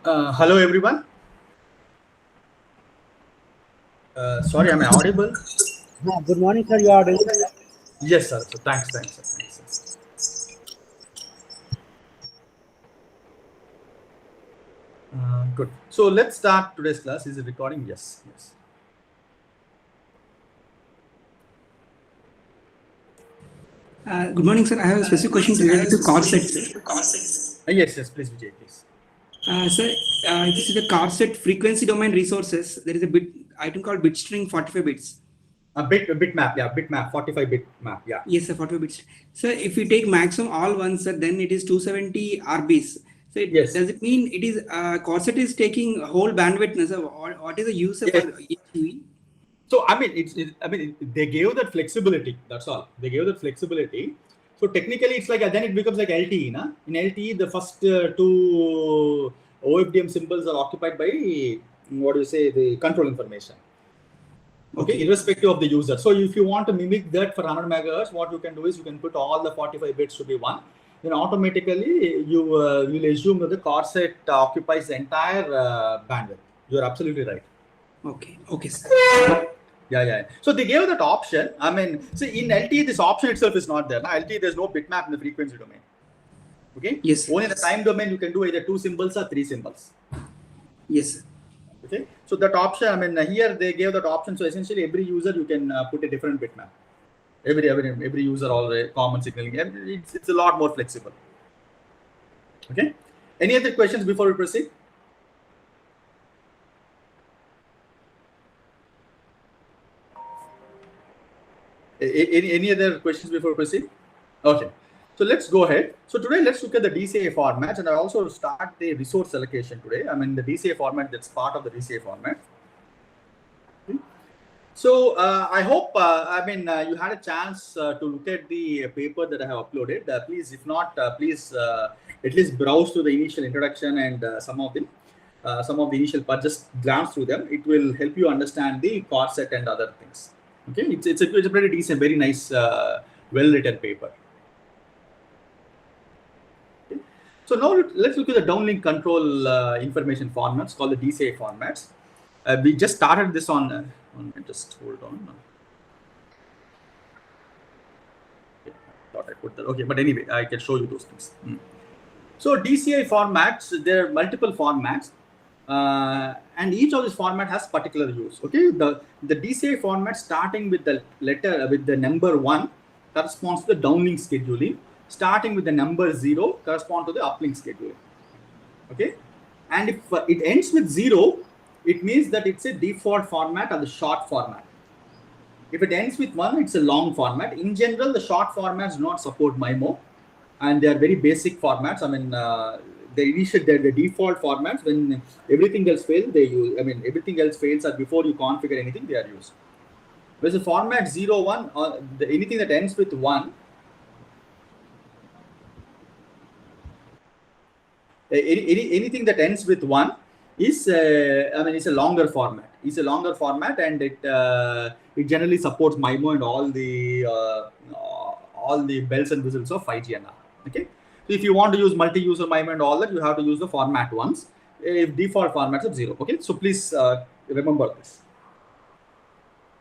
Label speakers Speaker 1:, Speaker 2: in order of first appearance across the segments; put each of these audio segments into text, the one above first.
Speaker 1: Hello, everyone. Sorry, am I audible?
Speaker 2: Good morning, sir. You are audible.
Speaker 1: Yes, sir. So thanks, sir. Thanks. Good. So let's start today's class. Is it recording? Yes.
Speaker 3: Good morning, sir. I have a specific question related to car set.
Speaker 1: Yes. Please, Vijay, please.
Speaker 3: Sir, this is the car set frequency domain resources. There is a bit item called bit string 45 bits.
Speaker 1: A bit map, yeah, bit map, 45 bit map, yeah.
Speaker 3: Yes, sir, 45 bits. So if we take maximum all ones, sir, then it is 270 RBs. So
Speaker 1: yes.
Speaker 3: Does it mean it is car set is taking whole bandwidth? Sir, what is the use of EE?
Speaker 1: So I mean, they gave that flexibility. That's all. They gave that flexibility. So technically, it's like then it becomes like LTE. Na? In LTE, the first two OFDM symbols are occupied by the control information. Okay, irrespective of the user. So if you want to mimic that for 100 megahertz, what you can do is you can put all the 45 bits to be 1. Then automatically you will assume that the car set occupies the entire bandwidth. You are absolutely right.
Speaker 3: Okay, sir.
Speaker 1: Yeah. So they gave that option. I mean, see, in LTE, this option itself is not there. Now, LTE, there's no bitmap in the frequency domain. Okay?
Speaker 3: Yes.
Speaker 1: Only in the time domain, you can do either 2 symbols or 3 symbols.
Speaker 3: Yes.
Speaker 1: Okay? So that option, I mean, here they gave that option. So essentially, every user, you can put a different bitmap. Every user, all the common signaling. It's a lot more flexible. Okay? Any other questions before we proceed? Any other questions before we proceed? Okay. So let's go ahead. So today, let's look at the DCA format, and I also start the resource allocation today. I mean, the DCA format, that's part of the DCA format. Okay. So I hope, you had a chance to look at the paper that I have uploaded. Please, if not, please at least browse to the initial introduction and some of the initial parts. Just glance through them. It will help you understand the core set and other things. Okay, it's a pretty decent, very nice, well-written paper. Okay. So now let's look at the downlink control information formats called the DCA formats. We just started this on. Just hold on. Okay, I thought I put that. Okay, but anyway, I can show you those things. So DCA formats, there are multiple formats. And each of this format has particular use. Okay, the DCA format starting with the letter with the number 1 corresponds to the downlink scheduling. Starting with the number 0 corresponds to the uplink scheduling. Okay, and if it ends with 0, it means that it's a default format or the short format. If it ends with 1, it's a long format. In general, the short formats do not support MIMO, and they are very basic formats. I mean, the default formats. When everything else fails, they use. I mean, everything else fails, or before you configure anything, they are used. Whereas the format 0, 1, or anything that ends with 1, anything that ends with 1 is, it's a longer format. It's a longer format, and it generally supports MIMO and all the bells and whistles of 5G and R. Okay. So if you want to use multi-user MIMO and all that, you have to use the format ones. If default formats of 0. Okay. So please remember this.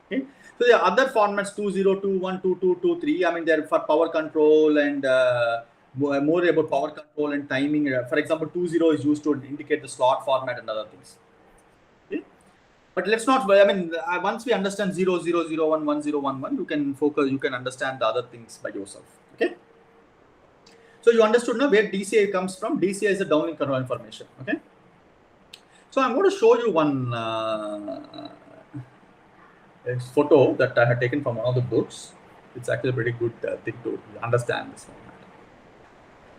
Speaker 1: Okay. So the other formats 2021, 22, 23. I mean, they're for power control and more about power control and timing. For example, 20 is used to indicate the slot format and other things. Okay. But let's not. I mean, once we understand 00, 01, 1011, you can focus. You can understand the other things by yourself. Okay. So you understood now where DCA comes from. DCA is a downlink control information. Okay. So I'm going to show you one photo that I had taken from one of the books. It's actually a pretty good thing to understand this format.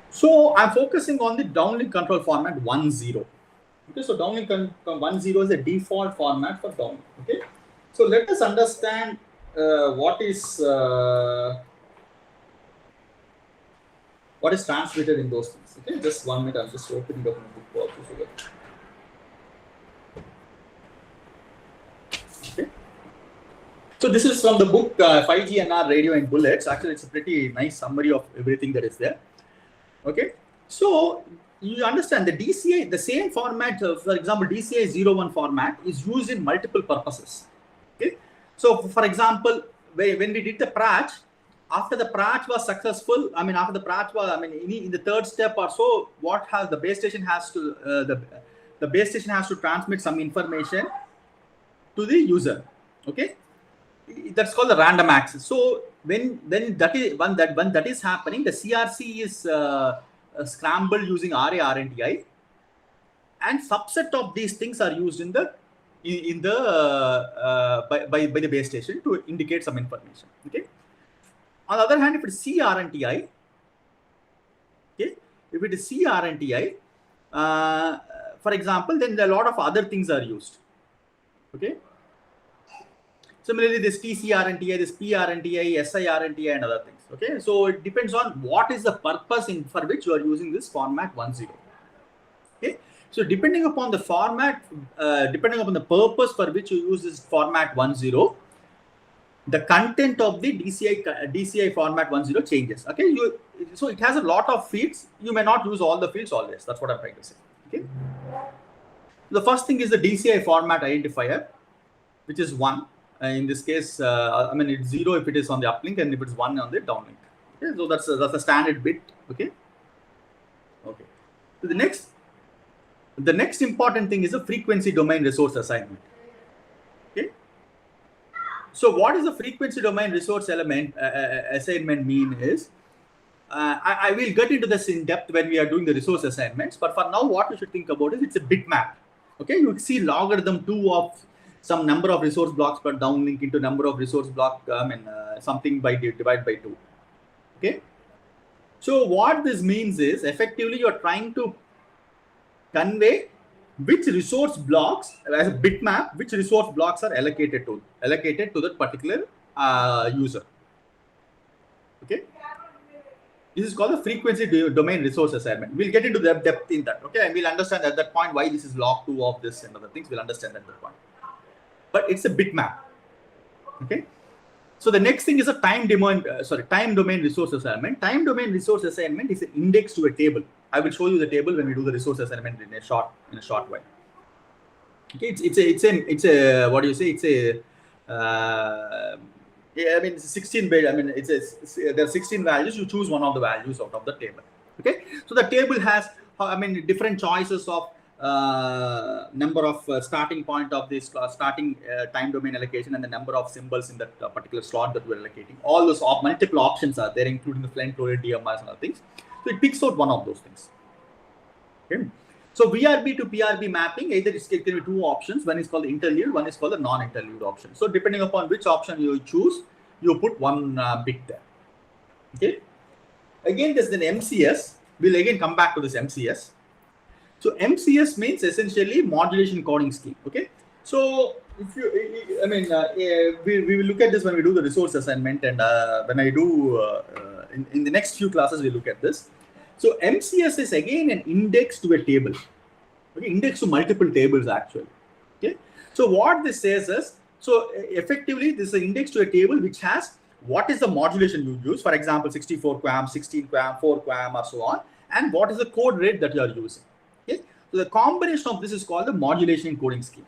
Speaker 1: So I'm focusing on the downlink control format 10. Okay. So downlink 10 is a default format for downlink. Okay. So let us understand what is transmitted in those things. Okay, just 1 minute. I'm just opening up my book also. Okay. So this is from the book 5G NR Radio and Bullets. Actually, it's a pretty nice summary of everything that is there. Okay. So you understand the DCI, the same format, for example, DCI 01 format is used in multiple purposes. Okay. So for example, when we did the patch, after the patch was successful, I mean, after the patch was, I mean, in the third step or so, what has the base station has to, the base station has to transmit some information to the user. Okay. That's called the random access. So when that is happening, the CRC is scrambled using RA-RNTI, and subset of these things are used in the by the base station to indicate some information. Okay. On the other hand, if it's CRNTI, okay, if it is CRNTI, for example, then a lot of other things are used. Okay. Similarly, this TCRNTI, this PRNTI, SIRNTI, and other things. Okay, so it depends on what is the purpose for which you are using this format 10. Okay, so depending upon the format, depending upon the purpose for which you use this format 10, the content of the DCI format 10 changes. Okay, so it has a lot of fields. You may not use all the fields always. That's what I'm trying to say. Okay, the first thing is the DCI format identifier, which is 1. In this case, I mean, it's 0 if it is on the uplink, and if it's 1 on the downlink. Okay, so that's a standard bit. Okay. Okay. So the next important thing is the frequency domain resource assignment. Okay. So what is the frequency domain resource element assignment mean is, I will get into this in depth when we are doing the resource assignments. But for now, what you should think about is it's a bitmap. Okay, you see logarithm 2 of some number of resource blocks per downlink into number of resource block, something by divide by 2. Okay. So what this means is effectively you are trying to convey which resource blocks as a bitmap, which resource blocks are allocated to that particular user. Okay. This is called the frequency domain resource assignment. We'll get into the depth in that. Okay, and we'll understand at that point why this is log 2 of this and other things. We'll understand at that point. But it's a bitmap. Okay. So the next thing is a time domain resource assignment. Time domain resource assignment is an index to a table. I will show you the table when we do the resource assignment in a short while. Okay. It's a what do you say? It's a I mean, it's 16 bit. I mean, there are 16 values. You choose one of the values out of the table. Okay. So the table has, I mean, different choices of number of starting point of this starting time domain allocation and the number of symbols in that particular slot that we're allocating. All those multiple options are there, including the flame chloride, DMRs, and other things. So it picks out one of those things. Okay. So VRB to PRB mapping, either it can be 2 options. One is called the interleaved, one is called the non-interleaved option. So depending upon which option you choose, you put one bit there. Okay. Again, there's an MCS. We'll again come back to this MCS. So MCS means essentially modulation coding scheme. Okay. So if you, I mean, we will look at this when we do the resource assignment, and when I do in the next few classes, we look at this. So MCS is again an index to a table. Okay, index to multiple tables actually. Okay. So what this says is, so effectively this is an index to a table which has what is the modulation you use, for example, 64 QAM, 16 QAM, 4 QAM, or so on, and what is the code rate that you are using. Okay. So the combination of this is called the modulation encoding scheme.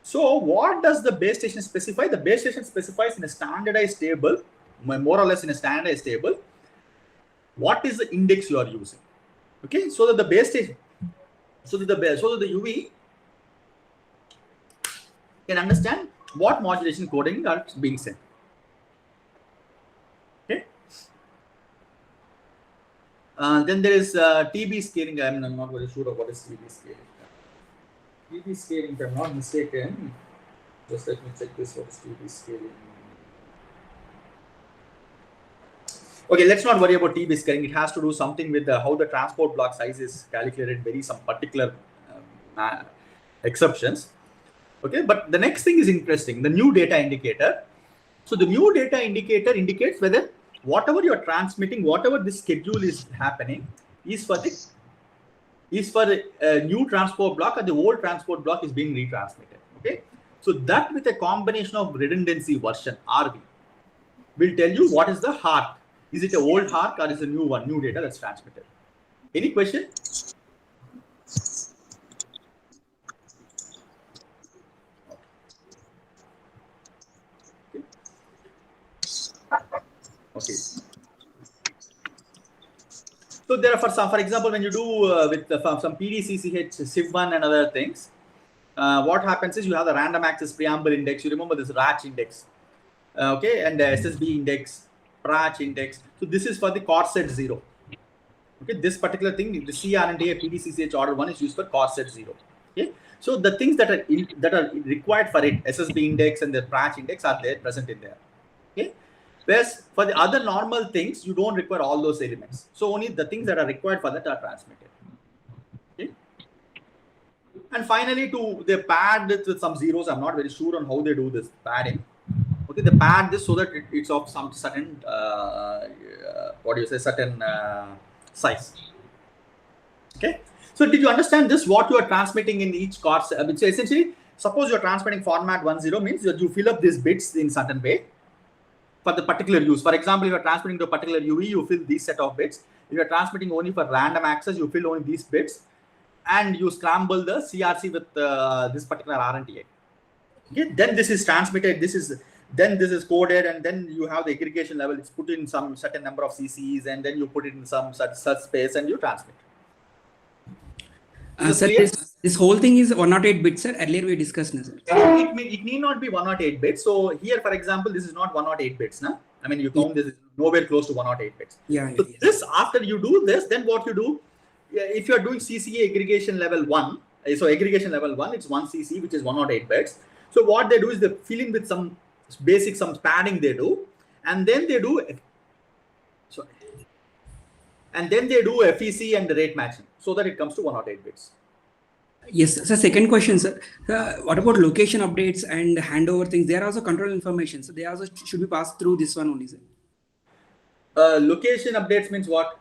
Speaker 1: So what does the base station specify? The base station specifies in a standardized table, more or less in a standardized table, what is the index you are using. Okay. So that the base station, so that the UV can understand what modulation coding are being sent. Okay. Then there is TB scaling. I'm not very sure of what is TB scaling. TB scaling, if I'm not mistaken, just let me check this. What is TB scaling? Okay, let's not worry about TB scaling. It has to do something with how the transport block size is calculated, very some particular exceptions. Okay, but the next thing is interesting, the new data indicator. So the new data indicator indicates whether whatever you're transmitting, whatever this schedule is happening, is for the new transport block, or the old transport block is being retransmitted. Okay, so that with a combination of redundancy version RV will tell you what is the heart. Is it an old heart or is it a new one, new data that's transmitted? Any question? Okay. So there are for example, when you do with some PDCCH, SIV1 and other things, what happens is you have the random access preamble index. You remember this RACH index, okay, and the SSB index, PRACH index. So this is for the core set 0. Okay, this particular thing, the CRNDA PDCCH order 1 is used for core set 0. Okay, so the things that are required for it, SSB index and the PRACH index are there present in there. Okay. Whereas for the other normal things, you don't require all those elements. So only the things that are required for that are transmitted. Okay. And finally, they pad it with some zeros. I'm not very sure on how they do this padding. Okay, they pad this so that it's of some certain certain size. Okay. So did you understand this? What you are transmitting in each card? So essentially, suppose you're transmitting format 10 means that you fill up these bits in certain way for the particular use. For example, if you're transmitting to a particular UE, you fill these set of bits. If you're transmitting only for random access, you fill only these bits, and you scramble the CRC with this particular RNTA. Okay, then this is transmitted. This is coded, and then you have the aggregation level. It's put in some certain number of CCs, and then you put it in some such space, and you transmit.
Speaker 3: Sir, this whole thing is 108 bits, sir. Earlier we discussed, sir.
Speaker 1: It need not be 108 bits. So here, for example, this is not 108 bits, no? I mean, you count this is nowhere close to 108 bits.
Speaker 3: Yeah.
Speaker 1: So this, after you do this, then what you do, if you are doing CCA aggregation level 1, so aggregation level 1, it's 1 CC, which is 108 bits. So what they do is they fill in with some basic, some padding they do, and then they do, FEC and rate matching, so that it comes to 108 bits.
Speaker 3: Yes. So second question, sir. What about location updates and handover things? They are also control information. So they also should be passed through this one only, sir.
Speaker 1: Location updates means what?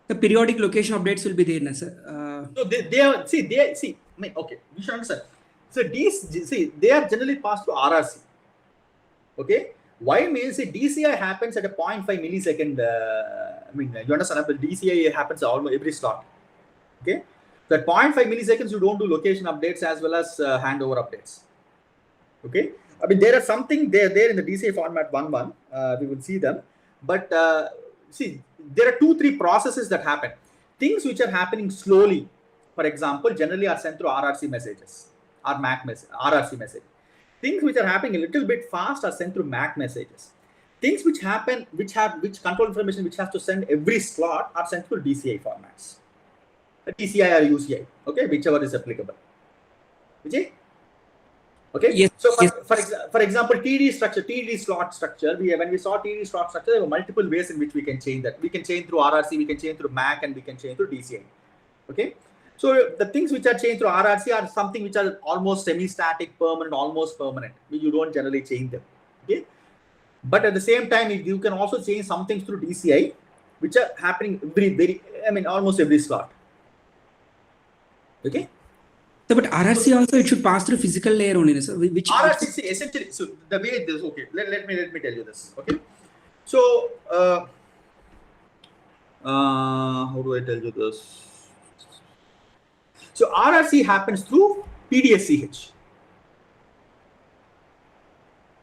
Speaker 3: The periodic location updates will be there, sir.
Speaker 1: So okay, we should understand. So they are generally passed to RRC. Okay, why means DCI happens at a 0.5 millisecond. You understand? The DCI happens almost every slot. Okay, so at 0.5 milliseconds, you don't do location updates as well as handover updates. Okay, I mean there are something there in the DCI format 1.1. We will see them, but there are 2-3 processes that happen. Things which are happening slowly, for example, generally are sent through RRC messages or MAC message, RRC message. Things which are happening a little bit fast are sent through MAC messages. Things which happen, which control information which has to send every slot are sent through DCI formats. DCI or UCI, okay, whichever is applicable. Vijay? Okay.
Speaker 3: Yes.
Speaker 1: So for example, TD slot structure. When we saw TD slot structure, there were multiple ways in which we can change that. We can change through RRC, we can change through MAC, and we can change through DCI. Okay. So the things which are changed through RRC are something which are almost semi-static, permanent, almost permanent. You don't generally change them. Okay. But at the same time, you can also change some things through DCI, which are happening almost every slot. Okay.
Speaker 3: So, but RRC also it should pass through physical layer only, sir. Which
Speaker 1: RRC essentially, so the way this, okay, let me tell you this. Okay. So how do I tell you this? So RRC happens through PDSCH.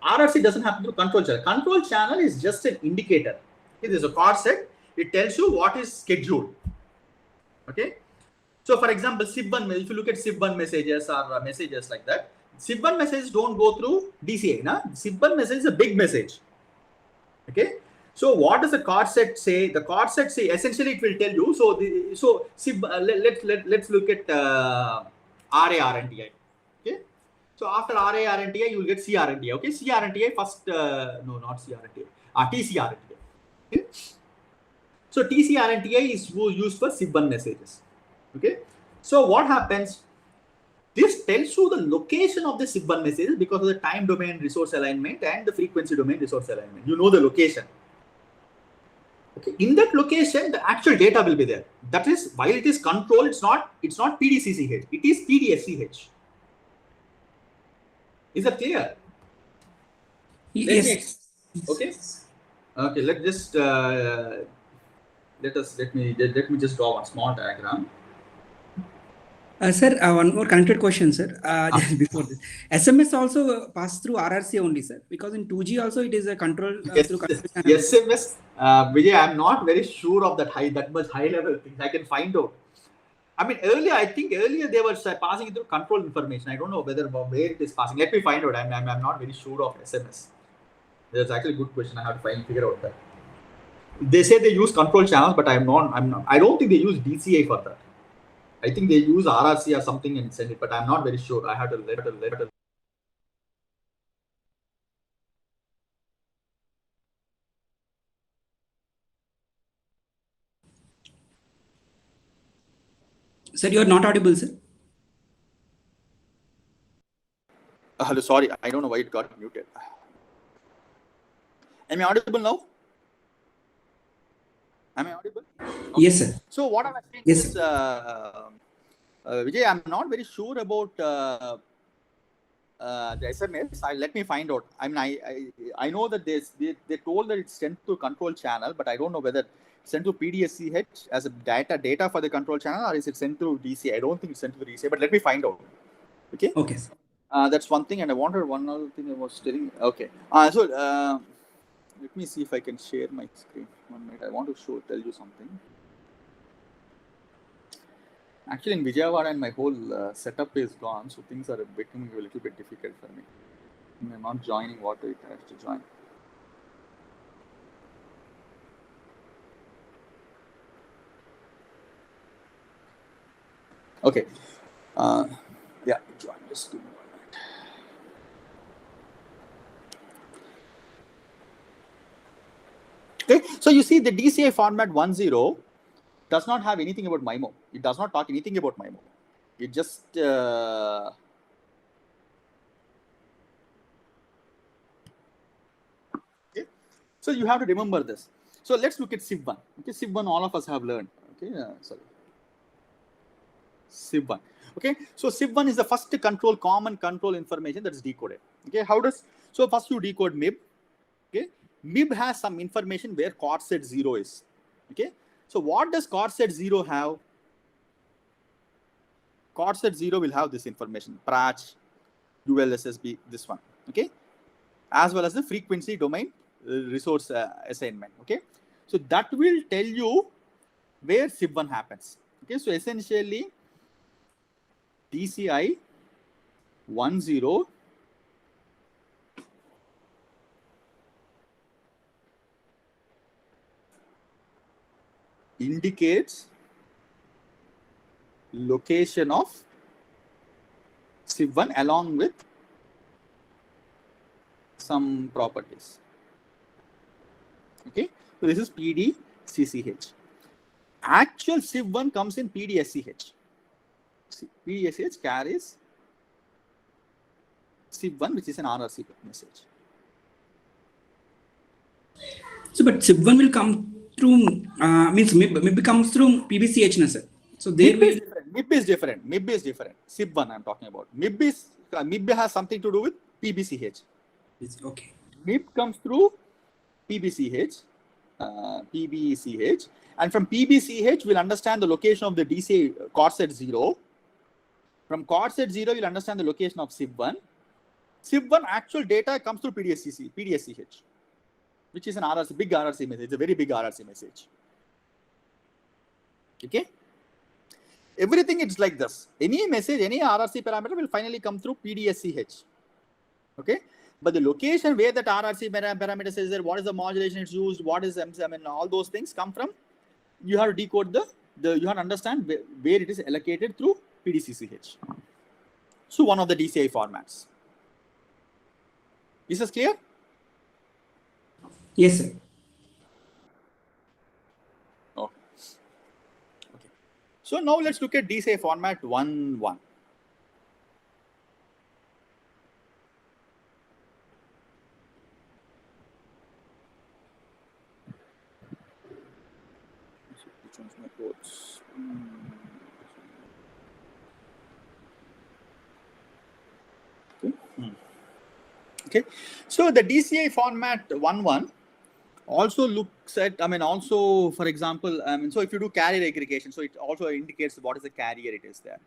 Speaker 1: RRC doesn't happen through control channel. Control channel is just an indicator. Okay, there's a card set. It tells you what is scheduled. Okay. So for example, SIV1, if you look at SIV1 messages or messages like that, SIV1 messages don't go through DCA. SIV1 message is a big message. Okay. So what does the card set say? The card set say essentially it will tell you. So let's look at RA-RNTI. Okay. So after RA-RNTI, you will get CRNTI. Okay. CRNTI first. No, not CRNTI. TCRNTI. Okay. So TCRNTI is used for SIV1 messages. Okay. So what happens? This tells you the location of the SIV1 messages because of the time domain resource alignment and the frequency domain resource alignment. You know the location. Okay. In that location, the actual data will be there. That is, while it is control, it's not PDCCH. It is PDSCH. Is that clear?
Speaker 3: Yes.
Speaker 1: Okay. Okay. Let's just let me just draw one small diagram.
Speaker 3: Sir, one more connected question, sir. Just before this, SMS also pass through RRC only, sir, because in 2G also it is a control
Speaker 1: Yes,
Speaker 3: through control channel.
Speaker 1: SMS. Vijay, I'm not very sure of that much high level things. I can find out. I mean, I think earlier they were passing it through control information. I don't know where it is passing. Let me find out. I'm not very sure of SMS. That's actually a good question. I have to figure out that. They say they use control channels, but I'm not. I don't think they use DCI for that. I think they use RRC or something and send it, but I'm not very sure. I have to let.
Speaker 3: Sir, you are not audible, sir.
Speaker 1: Hello, sorry, I don't know why it got muted. Am I audible now? Am I audible? Okay.
Speaker 3: Yes, sir.
Speaker 1: So what I'm saying is, Vijay, I'm not very sure about the SMS. Let me find out. I mean, I know that they told that it's sent to control channel, but I don't know whether it's sent to PDSCH as a data for the control channel, or is it sent to DC? I don't think it's sent to the DC, but let me find out. Okay.
Speaker 3: Okay.
Speaker 1: That's one thing, and I wanted one other thing I was telling. Okay. Let me see if I can share my screen. 1 minute. I want to tell you something. Actually, in Vijayawada, and my whole setup is gone, so things are becoming a little bit difficult for me. I'm not joining what it has to join. Okay. Yeah, join. Just give me 1 minute. Okay, so you see the DCI format 10 does not have anything about MIMO. It does not talk anything about MIMO. It just okay. So you have to remember this. So let's look at SIV1. Okay, SIV1 all of us have learned. Okay, sorry. SIV1. Okay, so SIV1 is the first common control information that is decoded. Okay, so first you decode MIB. Okay, MIB has some information where chord set 0 is. Okay, so what does chord set 0 have? Chord set 0 will have this information, PRACH, ULSSB, this one. Okay, as well as the frequency domain resource assignment. Okay, so that will tell you where SIV1 happens. Okay, so essentially DCI 10 indicates location of SIV1 along with some properties. Okay, so this is PDCCH. Actual SIV1 comes in PDSCH. PDSCH carries SIV1, which is an RRC message.
Speaker 3: So, but SIV1 will come through, means MIB comes through PBCH, sir. So there
Speaker 1: MIB is different. MIB is different. SIV1 I'm talking about. MIB has something to do with PBCH.
Speaker 3: Okay.
Speaker 1: MIB comes through PBCH, and from PBCH we'll understand the location of the DC chord set 0. From chord set 0 you'll understand the location of SIV1. SIV1 actual data comes through PDSCH, which is an RRC, big RRC message. It's a very big RRC message. Okay. Everything is like this. Any message, any RRC parameter will finally come through PDSCH. Okay. But the location where that RRC parameter says that what is the modulation it's used, what is all those things come from, you have to decode you have to understand where it is allocated through PDCCH. So one of the DCI formats. Is this clear?
Speaker 3: Yes, sir.
Speaker 1: Okay. So now let's look at DCI format 1.1. Okay. So the DCI format 1.1 also looks at, also, for example, so if you do carrier aggregation, so it also indicates what is the carrier it is there,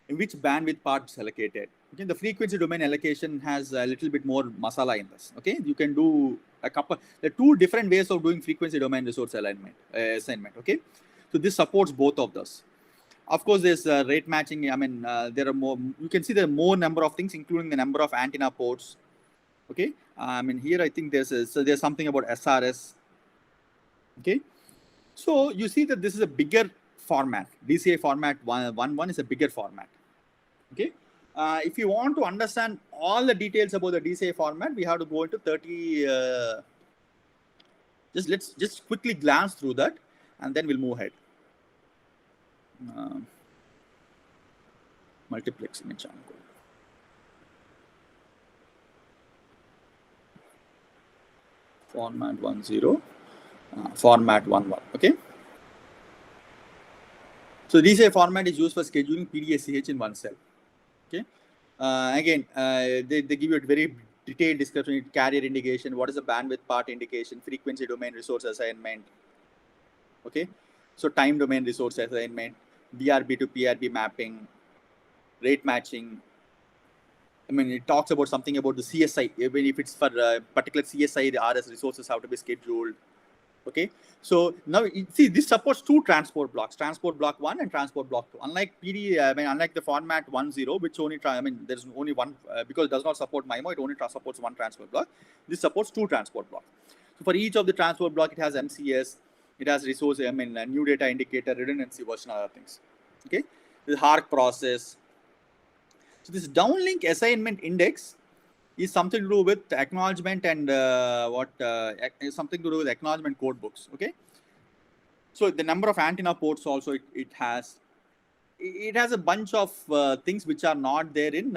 Speaker 1: in which bandwidth part is allocated. Okay, the frequency domain allocation has a little bit more masala in this. Okay, you can do there are two different ways of doing frequency domain resource assignment. Okay, so this supports both of those. Of course, there's rate matching. There are more. You can see there are more number of things, including the number of antenna ports. Okay, here I think there's something about SRS. Okay, so you see that this is a bigger format. DCI format 1.1 is a bigger format. Okay, if you want to understand all the details about the DCI format, we have to go into 30. Let's just quickly glance through that, and then we'll move ahead. Multiplexing channel code. Format 1.0, format 1.1. Okay. So DCI format is used for scheduling PDSCH in one cell. Okay. Again, they give you a very detailed description: carrier indication, what is the bandwidth part indication, frequency domain resource assignment. Okay. So time domain resource assignment, DRB to PRB mapping, rate matching. It talks about something about the CSI. Even if it's for a particular CSI, the RS resources have to be scheduled. Okay. So now see, this supports two transport blocks: transport block 1 and transport block 2. Unlike unlike the format 1.0, which only there's only one because it does not support MIMO. It only supports one transport block. This supports two transport blocks. So for each of the transport block, it has MCS, it has resource, new data indicator, redundancy version, other things. Okay. The HARC process. So this downlink assignment index is something to do with acknowledgement and something to do with acknowledgement code books. Okay. So the number of antenna ports also it has a bunch of things which are not there in in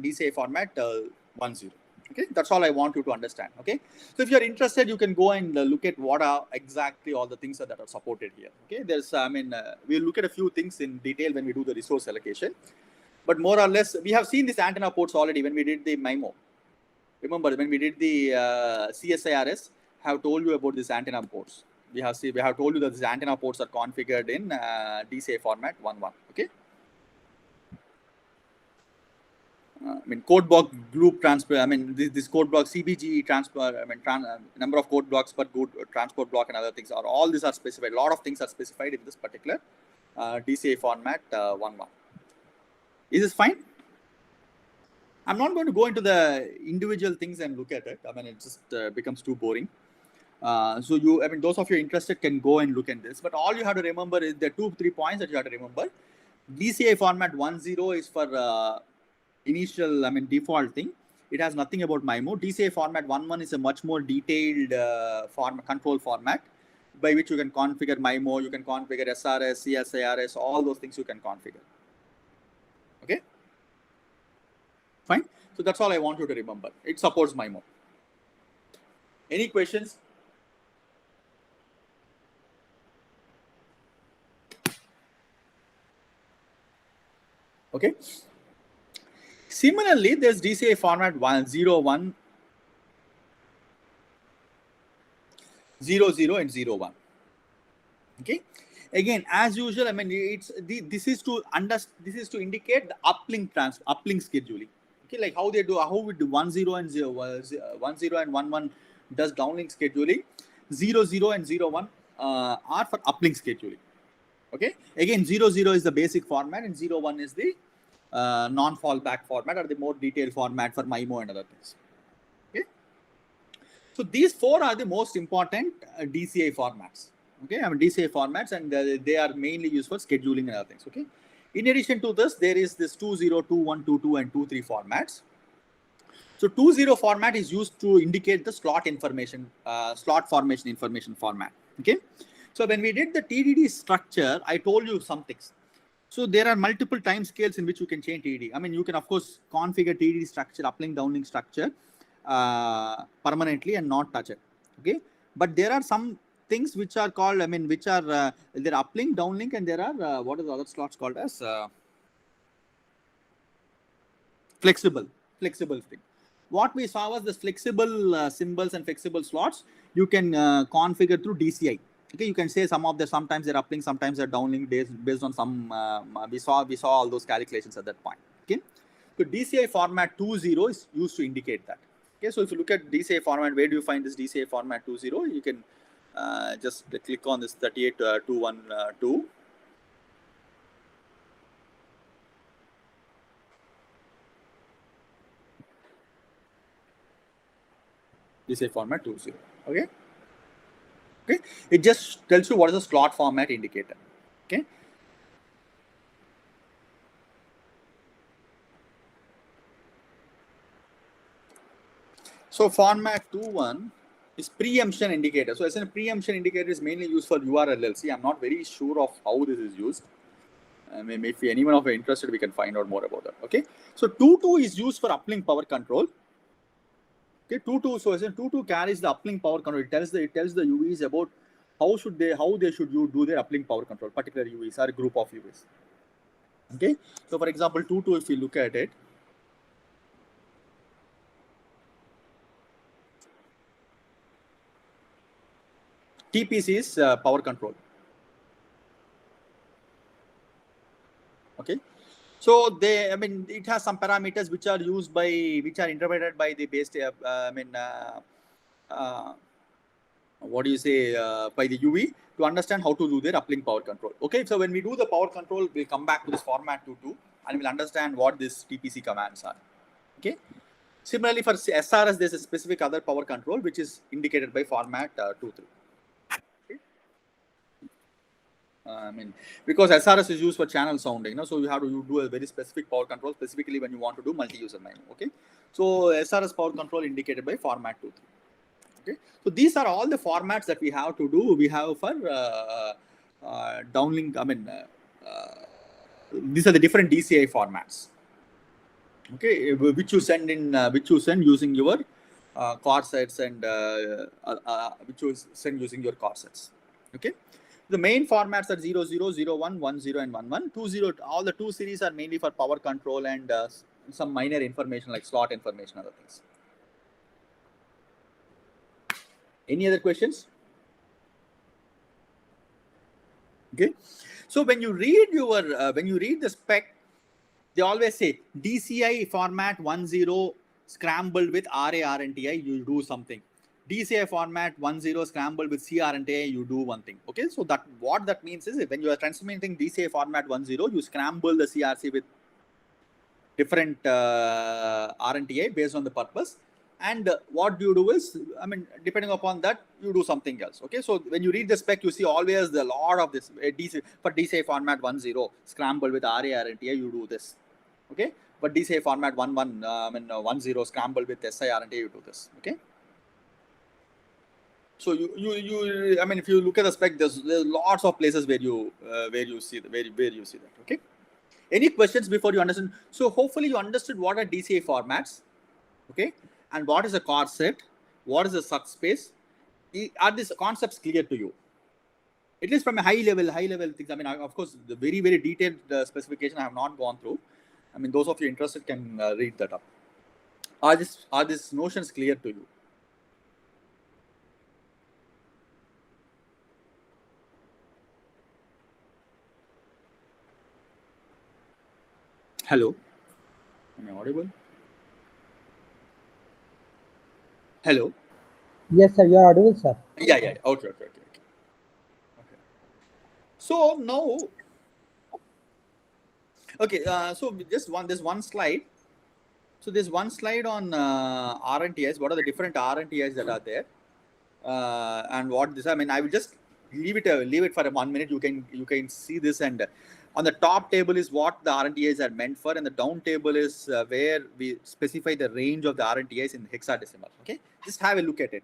Speaker 1: DCI format 1.0. Okay, that's all I want you to understand. Okay, so if you're interested, you can go and look at what are exactly all the things that are supported here. Okay, there's we'll look at a few things in detail when we do the resource allocation, but more or less we have seen these antenna ports already when we did the MIMO. Remember when we did the CSIRS, have told you about these antenna ports. We have told you that these antenna ports are configured in DCI format 1.1. Okay. Code block group transfer. This code block CBG transfer. Number of code blocks per good transport block and other things are all these are specified. A lot of things are specified in this particular DCI format 1.1. Is this fine? I'm not going to go into the individual things and look at it. It just becomes too boring. So those of you interested can go and look at this. But all you have to remember is the 2-3 points that you have to remember. DCI format 1.0 is for initial, default thing. It has nothing about MIMO. DCI format 1.1 is a much more detailed control format by which you can configure MIMO, you can configure SRS, CSIRS, all those things you can configure. Okay. Fine. So that's all I want you to remember. It supports MIMO. Any questions? Okay. Similarly, there's DCI format 1.0.1, 0.0 and 0.1. Okay. Again, as usual, this is to indicate the uplink scheduling. Okay, like how we do 1.0 and 1.0 and 1.1 does downlink scheduling. 0.0 and 0.1 are for uplink scheduling. Okay. Again, 0.0 is the basic format and 0.1 is the non-fallback format or the more detailed format for MIMO and other things. Okay. So these four are the most important DCI formats. Okay, DCI formats, and they are mainly used for scheduling and other things. Okay. In addition to this, there is this 2.0, 2.1, 2.2, and 2.3 formats. So 2.0 format is used to indicate the slot formation information format. Okay. So when we did the TDD structure, I told you some things. So there are multiple time scales in which you can change TDD. You can of course configure TDD structure, uplink, downlink structure permanently and not touch it. Okay. But there are some things which are called, which are there are uplink, downlink, and there are what is the other slots called as flexible thing. what we saw was this flexible symbols and flexible slots you can configure through DCI. Okay, you can say sometimes they're uplink, sometimes they're downlink based on some we saw all those calculations at that point. Okay, so DCI format 20 is used to indicate that. Okay, so if you look at DCI format, where do you find this DCI format 20? You can just click on this 38212. DCI format 20. Okay. Okay, it just tells you what is the slot format indicator. Okay. So format 21 is preemption indicator. So as a preemption indicator is mainly used for URL. See, I'm not very sure of how this is used. Maybe if anyone of you interested, we can find out more about that. Okay. So 22 is used for uplink power control. Okay, 22. So as in 22 carries the uplink power control. It tells the UVs about how they should do their uplink power control, particular UVs or a group of UVs. Okay. So for example, 22, if you look at it, TPC is power control. Okay, so it has some parameters which are interpreted by the base. What do you say by the UV to understand how to do their uplink power control. Okay, so when we do the power control, we'll come back to this format 22 and we'll understand what these TPC commands are. Okay. Similarly, for SRS, there's a specific other power control which is indicated by format 23. Because SRS is used for channel sounding, so you have to do a very specific power control, specifically when you want to do multi-user mining. Okay, so SRS power control indicated by format 23. Okay, so these are all the formats that we have to do. We have for downlink. These are the different DCI formats. Okay, which you send using your core sets and which you send using your core sets. Okay. The main formats are 00, 01, 10, and 11. 20, all the 2 series are mainly for power control and some minor information like slot information, other things. Any other questions? Okay. So when you read the spec, they always say DCI format 10 scrambled with RA-RNTI, you do something. DCI format 10 scrambled with CRNTI, you do one thing. Okay, so what that means is when you are transmitting DCI format 10, you scramble the CRC with different RNTI based on the purpose. And what you do is, depending upon that, you do something else. Okay, so when you read the spec, you see always the lot of this for DCI format 10 scrambled with RA-RNTI, you do this. Okay, but DCI format 10 scrambled with SI-RNTI, you do this. Okay. So if you look at the spec, there's lots of places where you see that. Okay. Any questions before you understand? So hopefully you understood what are DCI formats, okay, and what is a core set, what is a subspace. Are these concepts clear to you? At least from a high level things. Of course, the very detailed specification I have not gone through. Those of you interested can read that up. Are these notions clear to you? Hello? Am I audible? Hello?
Speaker 2: Yes, sir. You are audible, sir.
Speaker 1: Yeah. Okay. So now, okay. So there's one slide. So there's one slide on RNTIs. What are the different RNTIs that are there? And what this? I will just leave it for 1 minute. You can see this, and on the top table is what the RNTIs are meant for, and the down table is where we specify the range of the RNTIs in hexadecimal. Okay, just have a look at it.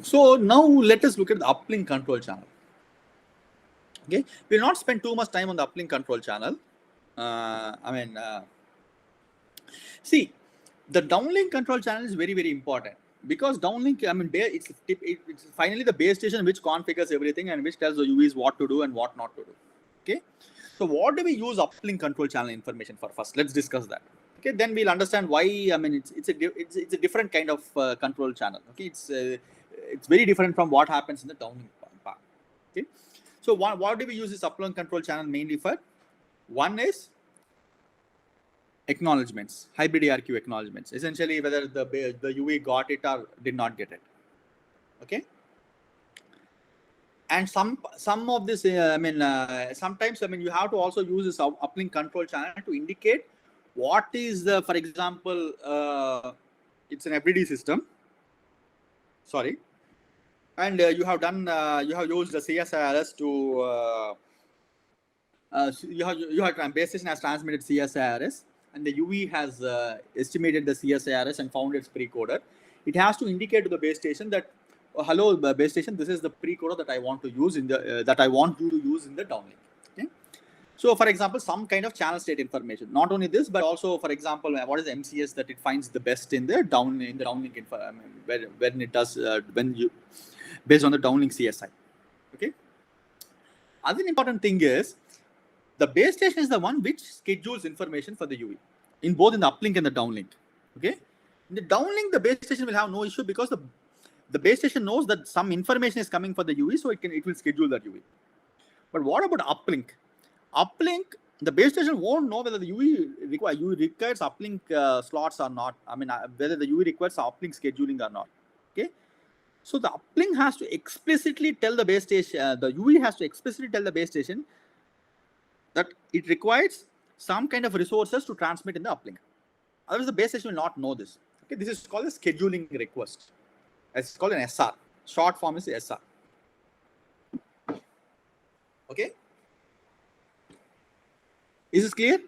Speaker 1: So now let us look at the uplink control channel. Okay, we'll not spend too much time on the uplink control channel. See, the downlink control channel is very, very important because downlink, it's finally the base station which configures everything and which tells the UVs what to do and what not to do. Okay, so what do we use uplink control channel information for first? Let's discuss that. Okay, then we'll understand why. It's a different kind of control channel. Okay, it's very different from what happens in the downlink part. Okay, so what do we use this uplink control channel mainly for? One is acknowledgements, hybrid ARQ acknowledgements, essentially whether the UV got it or did not get it. Okay, and some of this, sometimes you have to also use this uplink control channel to indicate what is the, for example, it's an FDD system. Sorry, and you have used the CSIRS to you have base station has transmitted CSIRS. And the UV has estimated the CSIRS and found its precoder. It has to indicate to the base station that, hello, base station, this is the precoder that I want to use in the that I want you to use in the downlink. Okay. So, for example, some kind of channel state information. Not only this, but also, for example, what is the MCS that it finds the best in the downlink info, when it does based on the downlink CSI. Okay. Other important thing is, the base station is the one which schedules information for the UV in both in the uplink and the downlink. Okay, in the downlink, the base station will have no issue because the base station knows that some information is coming for the UV, so it will schedule that UV. But what about uplink? Uplink, the base station won't know whether the UV requires uplink slots or not. Whether the UV requires uplink scheduling or not. Okay, so the uplink has to explicitly tell the base station. The UV has to explicitly tell the base station that it requires some kind of resources to transmit in the uplink. Otherwise, the base station will not know this. Okay, this is called a scheduling request. It's called an SR. Short form is SR. Okay. Is this clear?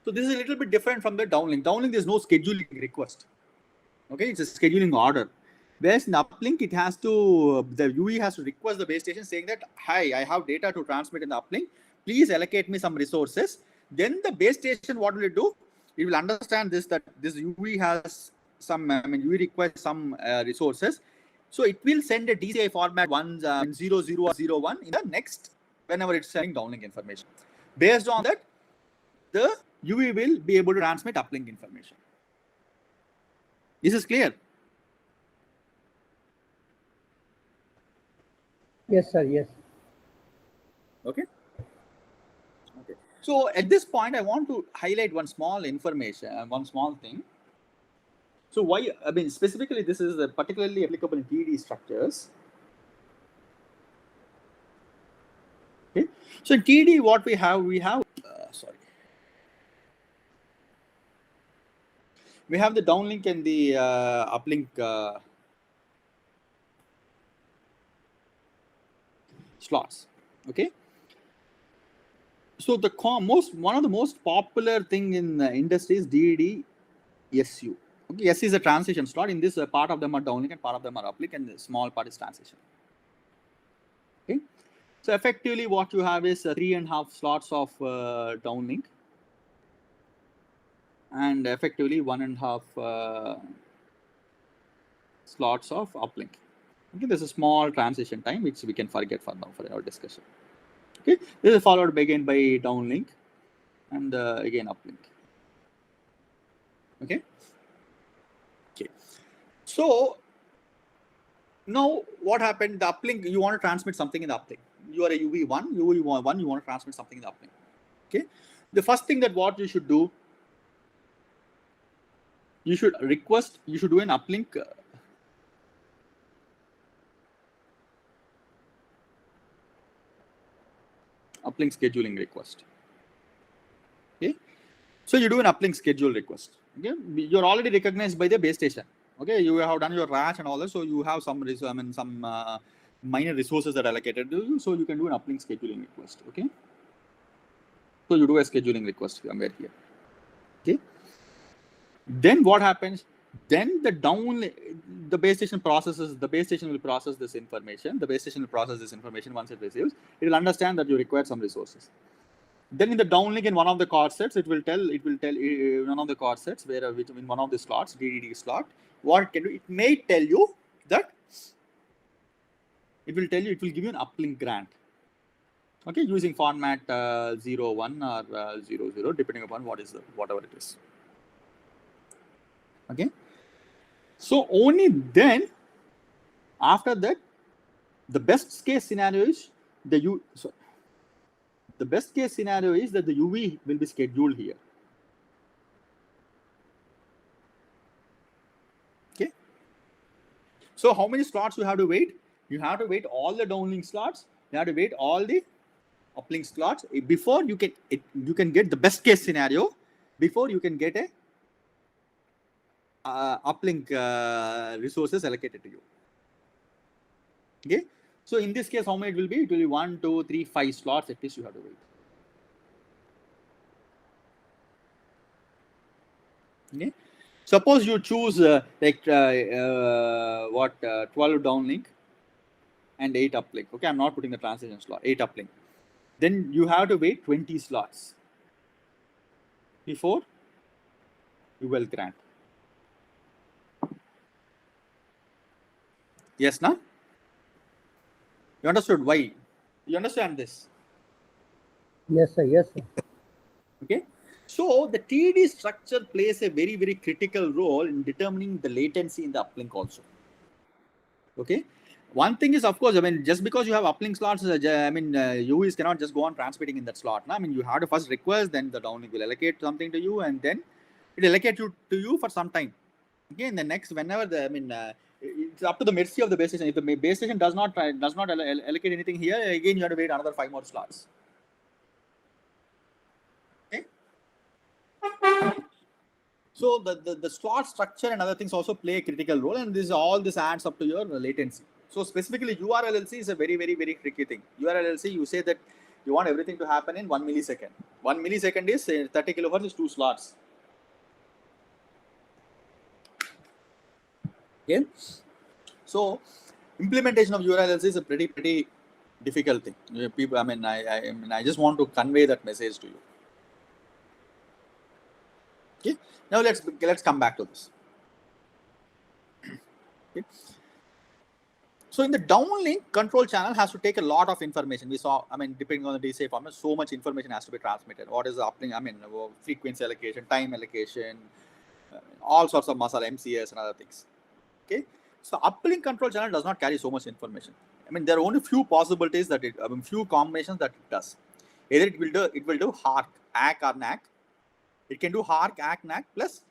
Speaker 1: So this is a little bit different from the downlink. Downlink, there's no scheduling request. Okay, it's a scheduling order. Whereas in the uplink, it has to, the UV has to request the base station saying that, hi, I have data to transmit in the uplink. Please allocate me some resources. Then the base station, what will it do? It will understand this, that this UV has some, UV requires some resources. So it will send a DCI format 0001 in the next, whenever it's sending downlink information. Based on that, the UV will be able to transmit uplink information. This is clear?
Speaker 2: Yes, sir. Yes.
Speaker 1: Okay. Okay. So at this point, I want to highlight one small information, one small thing. So why, specifically, this is particularly applicable in TD structures. Okay. So in TD, what we have, we have the downlink and the uplink slots. Okay. So the one of the most popular thing in the industry is DED SU. Okay, S is a transition slot. In this, part of them are downlink and part of them are uplink, and the small part is transition. Okay. So effectively, what you have is 3.5 slots of downlink, and effectively 1.5 slots of uplink. Okay, there's a small transition time which we can forget for now for our discussion. Okay, this is followed again by downlink and again uplink. Okay. Okay. So now what happened? The uplink, you want to transmit something in the uplink. You are a UV1, you want to transmit something in the uplink. Okay. The first thing that what you should do, you should do an uplink scheduling request. Okay, so you do an uplink schedule request. Okay, you're already recognized by the base station. Okay, you have done your RAS and all that, so you have some minor resources that are allocated to you, so you can do an uplink scheduling request. Okay, so you do a scheduling request somewhere here. Okay, then what happens? Then the base station will process this information. The base station will process this information. Once it receives, it will understand that you require some resources. Then in the downlink in one of the chord sets, it will tell one of the chord sets which in one of the slots, DDD slot, what it can do. It may tell you that it will give you an uplink grant. Okay, using format 01 or 00, depending upon whatever it is. Okay. So only then, after that, the best case scenario is that the UV will be scheduled here. Okay. So how many slots you have to wait? You have to wait all the downlink slots. You have to wait all the uplink slots before you can get the best case scenario. Before you can get a uplink resources allocated to you. Okay. So in this case, how many it will be? It will be 1, 2, 3, 5 slots at least you have to wait. Okay. Suppose you choose 12 downlink and 8 uplink. Okay, I'm not putting the transition slot. 8 uplink. Then you have to wait 20 slots before you will grant. Yes, no? You understood why? You understand this?
Speaker 2: Yes, sir. Yes, sir.
Speaker 1: Okay. So the TD structure plays a very, very critical role in determining the latency in the uplink also. Okay. One thing is, of course, I mean, just because you have uplink slots, UVs cannot just go on transmitting in that slot. No? I mean, you have to first request, then the downlink will allocate something to you, and then it will allocate to you for some time. Okay. And the next, whenever it's up to the mercy of the base station. If the base station does not allocate anything here, again you have to wait another 5 more slots. Okay. So the slot structure and other things also play a critical role, and all this adds up to your latency. So specifically, URLLC is a very, very, very tricky thing. URLLC, you say that you want everything to happen in 1 millisecond. 1 millisecond is 30 kilohertz is 2 slots. Okay. So implementation of URLLC is a pretty difficult thing. People, I just want to convey that message to you. Okay. Now let's come back to this. Okay. So in the downlink, control channel has to take a lot of information. We saw, depending on the DCI format, so much information has to be transmitted. What is the uplink? Frequency allocation, time allocation, all sorts of muscle, MCS and other things. Okay. So uplink control channel does not carry so much information. There are only few possibilities that few combinations that it does. Either it will do HARC, ACK or NAC. It can do HARC, ACK, NAC plus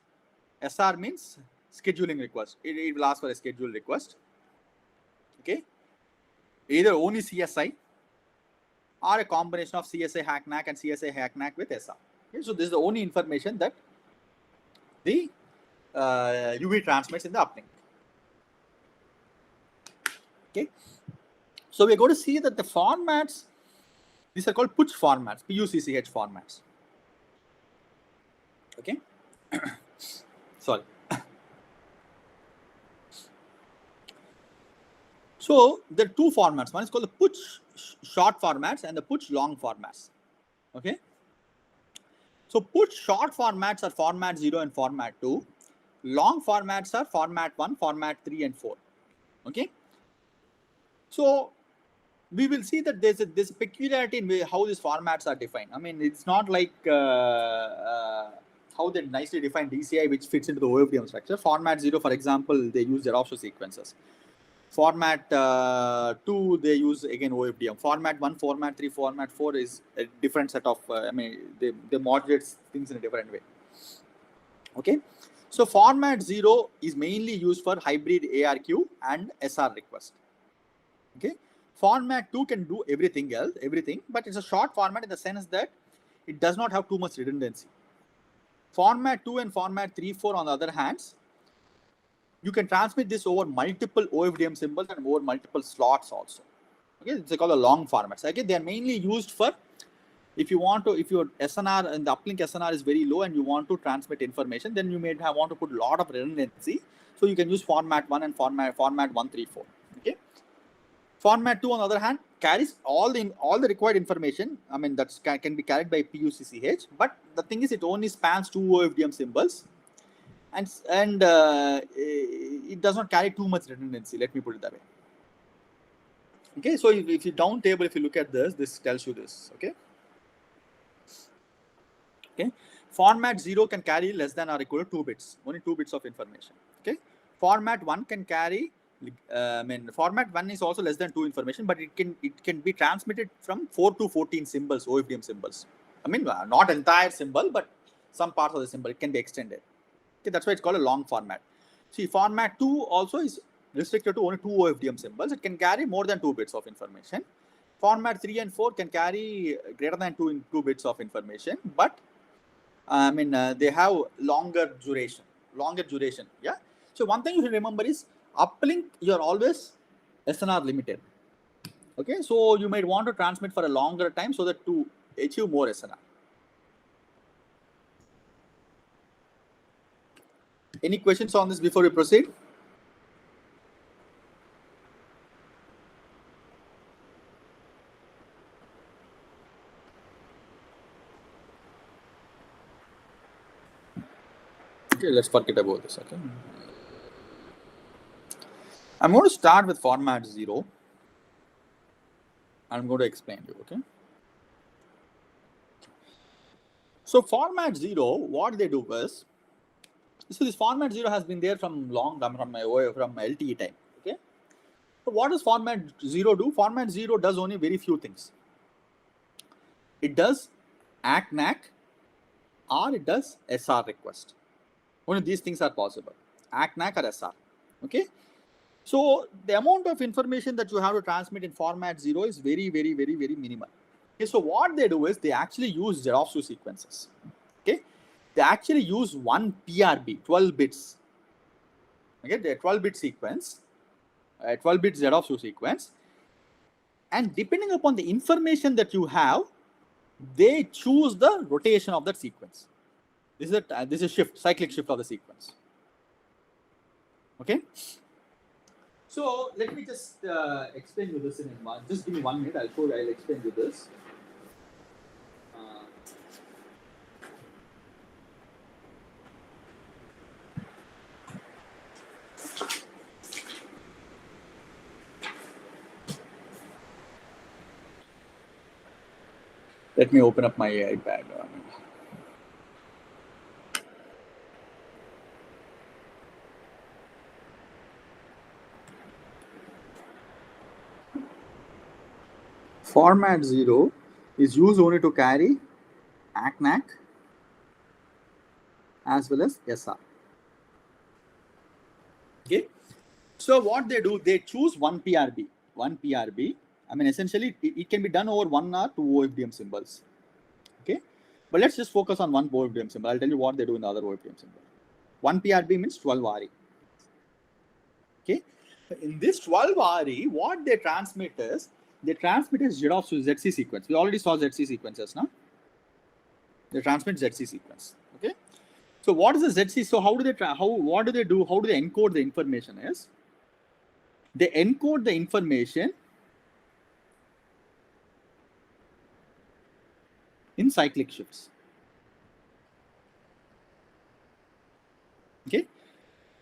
Speaker 1: SR means scheduling request. It will ask for a schedule request. Okay. Either only CSI or a combination of CSI hack NAC and CSI hack NAC with SR. Okay. So this is the only information that the UV transmits in the uplink. Okay. So we're going to see that the formats, these are called PUCH formats, PUCCH formats. Okay. Sorry. So there are two formats. One is called the PUCH short formats and the PUCH long formats. Okay. So PUCH short formats are format 0 and format 2. Long formats are format 1, format 3 and 4. Okay. So we will see that there's a peculiarity in how these formats are defined. It's not like how they nicely define DCI, which fits into the OFDM structure. Format 0, for example, they use Xerox sequences. Format 2, they use again OFDM. Format 1, format 3, format 4 is a different set of, they modulate things in a different way. Okay. So format 0 is mainly used for hybrid ARQ and SR request. Okay. Format 2 can do everything, but it's a short format in the sense that it does not have too much redundancy. Format 2 and format 3, 4 on the other hands, you can transmit this over multiple OFDM symbols and over multiple slots also. Okay, it's called a long formats. Okay, they are mainly used for if your SNR and the uplink SNR is very low and you want to transmit information, then you may want to put a lot of redundancy. So you can use format 1 and format 134. Okay. Format 2, on the other hand, carries all the required information. I mean, that can be carried by PUCCH, but the thing is, it only spans 2 OFDM symbols, and it does not carry too much redundancy. Let me put it that way. Okay, so if you down table, if you look at this tells you this. Okay. Okay. Format 0 can carry less than or equal to 2 bits, only 2 bits of information. Okay. Format 1 can carry. Format 1 is also less than 2 information, but it can be transmitted from 4 to 14 symbols, OFDM symbols. I mean, not entire symbol, but some parts of the symbol, it can be extended. Okay, that's why it's called a long format. See, format 2 also is restricted to only 2 OFDM symbols. It can carry more than 2 bits of information. Format 3 and 4 can carry greater than 2 bits of information, but they have longer duration. Yeah. So one thing you should remember is uplink, you are always SNR limited. Okay, so you might want to transmit for a longer time so that to achieve more SNR. Any questions on this before we proceed? Okay, let's forget about this. Okay, I'm going to start with format 0. I'm going to explain to you. Okay, so format 0, what they do is, so this format 0 has been there from from LTE time. Okay, so what does format 0 do? Format 0 does only very few things. It does ACK-NAC or it does SR request. Only these things are possible, ACK-NAC or SR. Okay, so the amount of information that you have to transmit in format 0 is very minimal. Okay, so what they do is they actually use Xerox sequences. Okay, they actually use one PRB, 12 bits. Okay, the 12-bit sequence, 12-bit Xerox sequence, and depending upon the information that you have, they choose the rotation of that sequence. This is a shift, cyclic shift of the sequence. Okay. So let me just explain you this in one. Just give me 1 minute. I'll explain you this. Let me open up my iPad. Format 0 is used only to carry ACK-NAC as well as SR. Okay. So what they do, they choose one PRB. I mean, essentially, it can be done over 1 or 2 OFDM symbols. Okay. But let's just focus on one OFDM symbol. I'll tell you what they do in the other OFDM symbol. 1 PRB means 12 RE. Okay. In this 12 RE, what they transmit is, they transmit a ZC sequence. We already saw ZC sequences now. They transmit ZC sequence. Okay. So what is the ZC? So what do they do? How do they encode the information? Is they encode the information in cyclic shifts. Okay.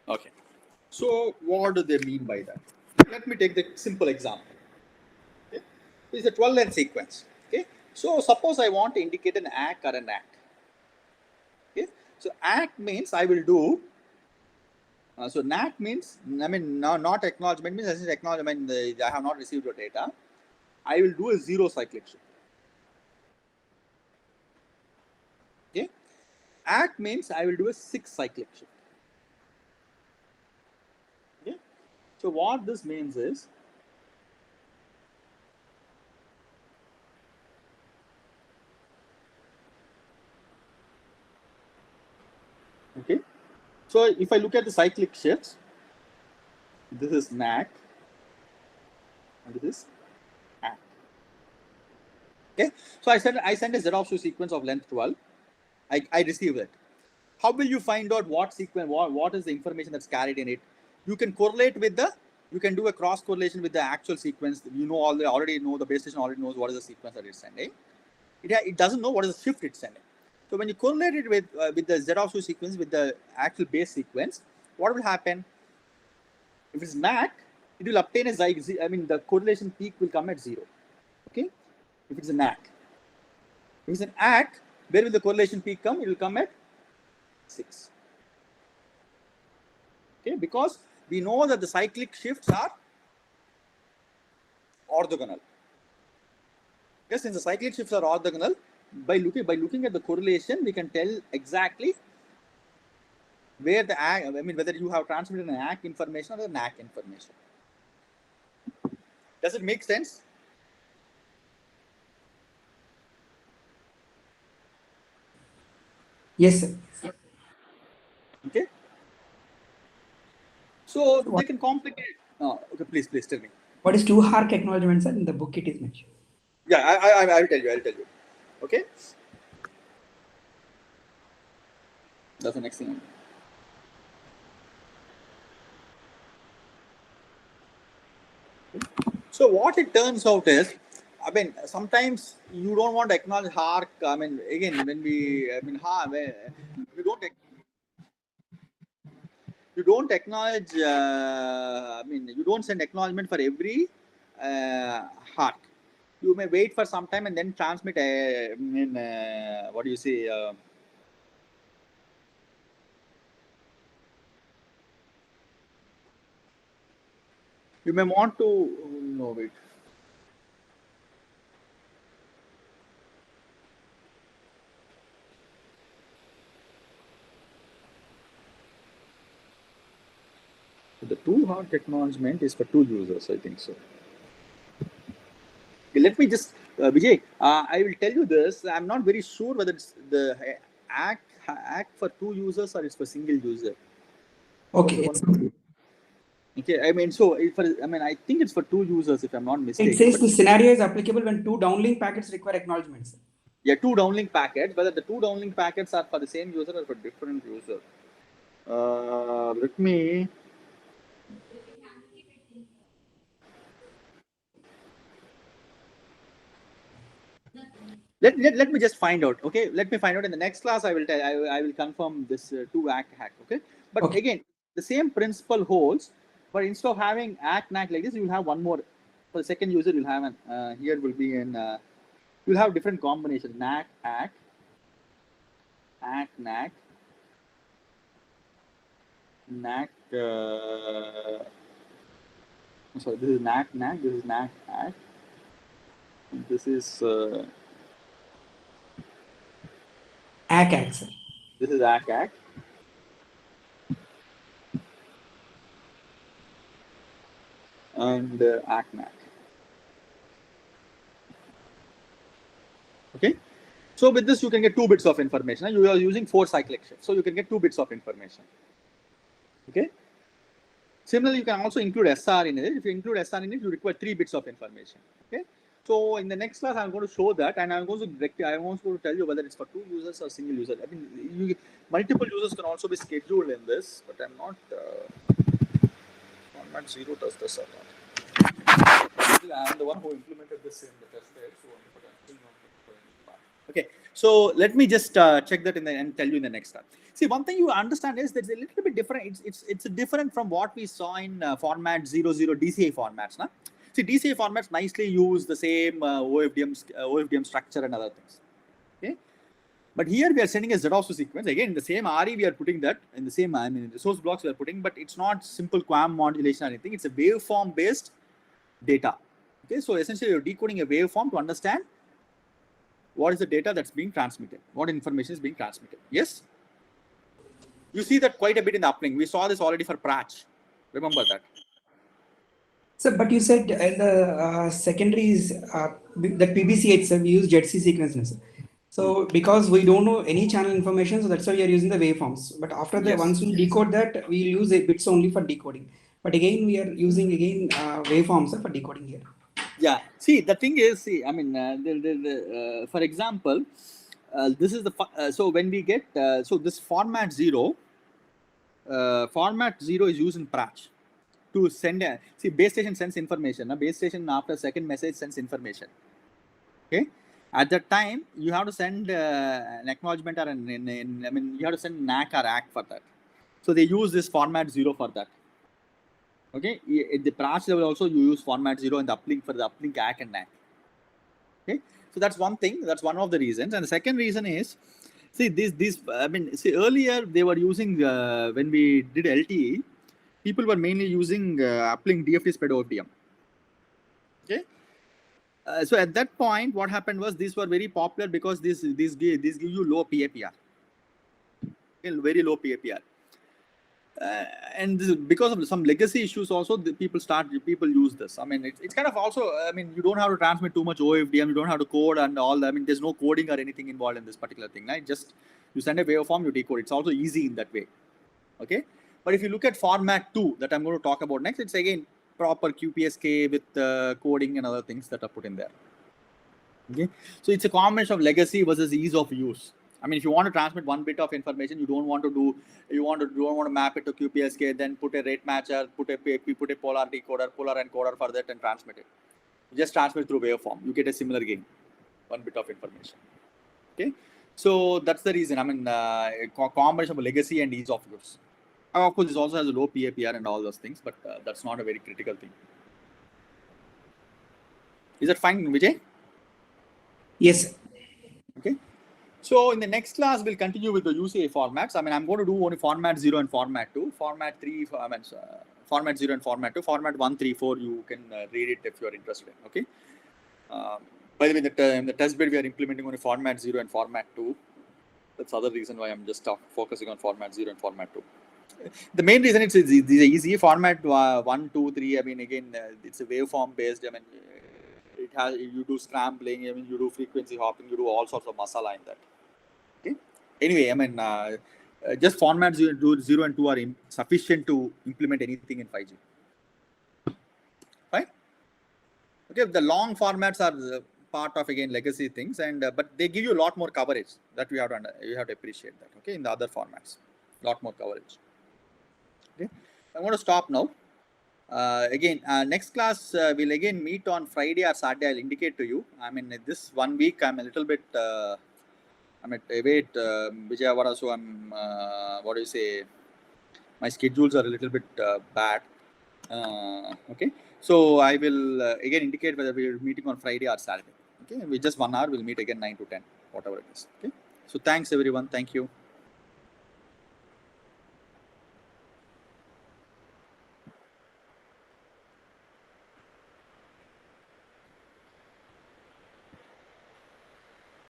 Speaker 1: Okay. So what do they mean by that? Let me take the simple example. Okay. It's a 12-length sequence. Okay. So suppose I want to indicate an ACK or an NAC. Okay. So ACK means I will do. So NAC means, I mean, not acknowledgement means as acknowledgement, I have not received your data. I will do a 0 cyclic shift. Okay. ACK means I will do a 6 cyclic shift. Okay. So what this means is, okay. So if I look at the cyclic shifts, this is NAC and this is ACK. Okay, so I send a Xerox sequence of length 12. I receive it. How will you find out what sequence, what is the information that's carried in it? You can correlate with you can do a cross correlation with the actual sequence. You know, already know the base station already knows what is the sequence that it's sending. It doesn't know what is the shift it's sending. So when you correlate it with the Xerox sequence with the actual base sequence, what will happen? If it's NAC, it will obtain a the correlation peak will come at 0. Okay, if it's a NAC. If it's an ACK, where will the correlation peak come? It will come at 6. Okay, because we know that the cyclic shifts are orthogonal. Yes, since the cyclic shifts are orthogonal, by looking at the correlation, we can tell exactly where the ACK, whether you have transmitted an ACK information or a NAC information. Does it make sense?
Speaker 3: Yes, sir.
Speaker 1: Okay. So they can complicate. Okay, please tell me.
Speaker 3: What is 2 arc acknowledgement, sir? In the book it is mentioned.
Speaker 1: Yeah, I will tell you. Okay. That's the next thing. So what it turns out is, sometimes you don't want to acknowledge arc. Again, when we, you don't acknowledge. You don't send acknowledgement for every arc. You may wait for some time and then transmit. What do you say? You may want to. No, wait. The 2 arc acknowledgement is for 2 users, I think so. Okay, let me just, Vijay, I will tell you this. I'm not very sure whether it's the ACK for 2 users or it's for single user.
Speaker 3: Okay. Yes.
Speaker 1: Okay, I think it's for 2 users if I'm not mistaken.
Speaker 3: It says the scenario is applicable when 2 downlink packets require acknowledgements.
Speaker 1: Yeah, 2 downlink packets. Whether the 2 downlink packets are for the same user or for different user. Let me. Let me just find out. Okay, let me find out in the next class. I will tell. I will confirm this 2 ACK hack. Okay, but
Speaker 3: Okay.
Speaker 1: Again, the same principle holds. But instead of having ACK NAC like this, you will have one more. For the second user, you'll have an here will be in. You'll have different combinations: NAC ACK, ACK NAC, NAC. Sorry, this is NAC NAC. This is NAC ACK. This is.
Speaker 3: ACK, sir.
Speaker 1: This is ACK ACK. And ACK-NAC. Okay. So with this, you can get 2 bits of information. You are using 4 cyclic shifts, so you can get 2 bits of information. Okay. Similarly, you can also include SR in it. If you include SR in it, you require 3 bits of information. Okay. So in the next class, I'm going to show that, and I'm going to tell you whether it's for 2 users or single user. Multiple users can also be scheduled in this, but I'm not. Format 0 does this or not. I'm the one who implemented this in the test bed, so okay. So let me just check that and tell you in the next step. See, one thing you understand is that it's a little bit different. It's different from what we saw in format 00 DCA formats. Nah? See, DCA formats nicely use the same OFDM structure and other things. Okay. But here we are sending a Xerox sequence. Again, in the same RE, we are putting that in the same, resource blocks we are putting, but it's not simple QAM modulation or anything. It's a waveform based data. Okay, so essentially you're decoding a waveform to understand what is the data that's being transmitted, what information is being transmitted. Yes? You see that quite a bit in the uplink. We saw this already for Pratch. Remember that.
Speaker 3: So, but you said the secondaries, the PBCH, we use JETC sequences. So because we don't know any channel information, so that's why we are using the waveforms. But after that, once we decode that, we use bits only for decoding. But again, we are using waveforms for decoding here.
Speaker 1: Yeah. See, the thing is, I mean, for example, this is the so when we get so this format 0 is used in Pratch to send see base station sends information. Base station after second message sends information. Okay. At that time, you have to send an acknowledgement or I mean, you have to send NAC or ACK for that. So they use this format 0 for that. Okay. At the branch level also you use format 0 and the uplink for the uplink ACK and NAC. Okay. So that's one thing. That's one of the reasons. And the second reason is, see this. I mean, see earlier they were using when we did LTE, people were mainly using uplink DFT spread OFDM. Okay. So at that point, what happened was these were very popular because these give you low PAPR, very low PAPR, and this, because of some legacy issues also, people use this. I mean, it's kind of also, I mean, you don't have to transmit too much OFDM, you don't have to code and all. I mean, there's no coding or anything involved in this particular thing, right? Just you send a waveform, you decode. It's also easy in that way. Okay, but if you look at format 2 that I'm going to talk about next, it's again proper QPSK with coding and other things that are put in there. Okay, so it's a combination of legacy versus ease of use. I mean, if you want to transmit one bit of information, you don't want to map it to QPSK, then put a rate matcher, put a polar decoder, polar encoder for that, and transmit it. You just transmit through waveform. You get a similar gain, one bit of information. Okay, so that's the reason. I mean, a combination of legacy and ease of use. Of course, this also has a low PAPR and all those things, but that's not a very critical thing. Is that fine, Vijay?
Speaker 3: Yes.
Speaker 1: Okay. So in the next class, we'll continue with the UCA formats. I mean, I'm going to do only format 0 and format 2. Format 3, format 0 and format 2. Format 1, 3, 4, you can read it if you're interested. Okay. By the way, in the test bed, we are implementing only format 0 and format 2. That's the other reason why I'm just focusing on format 0 and format 2. The main reason it's easy. Format 1, 2, 3. I mean, again, it's a waveform based. I mean, it has, you do scrambling. I mean, you do frequency hopping. You do all sorts of masala in that. Okay. Anyway, I mean, just format 0 and 2 are sufficient to implement anything in 5G. Right? Okay. The long formats are part of again legacy things, and but they give you a lot more coverage. That you have to appreciate that. Okay. In the other formats, lot more coverage. Okay. I'm going to stop now. Again, next class we'll again meet on Friday or Saturday. I'll indicate to you. I mean, this 1 week I'm a little bit. I'm at Vijayawada, so I'm. What do you say? My schedules are a little bit bad. Okay, so I will again indicate whether we're meeting on Friday or Saturday. Okay, with just 1 hour, we'll meet again 9 to 10, whatever it is. Okay, so thanks everyone. Thank you.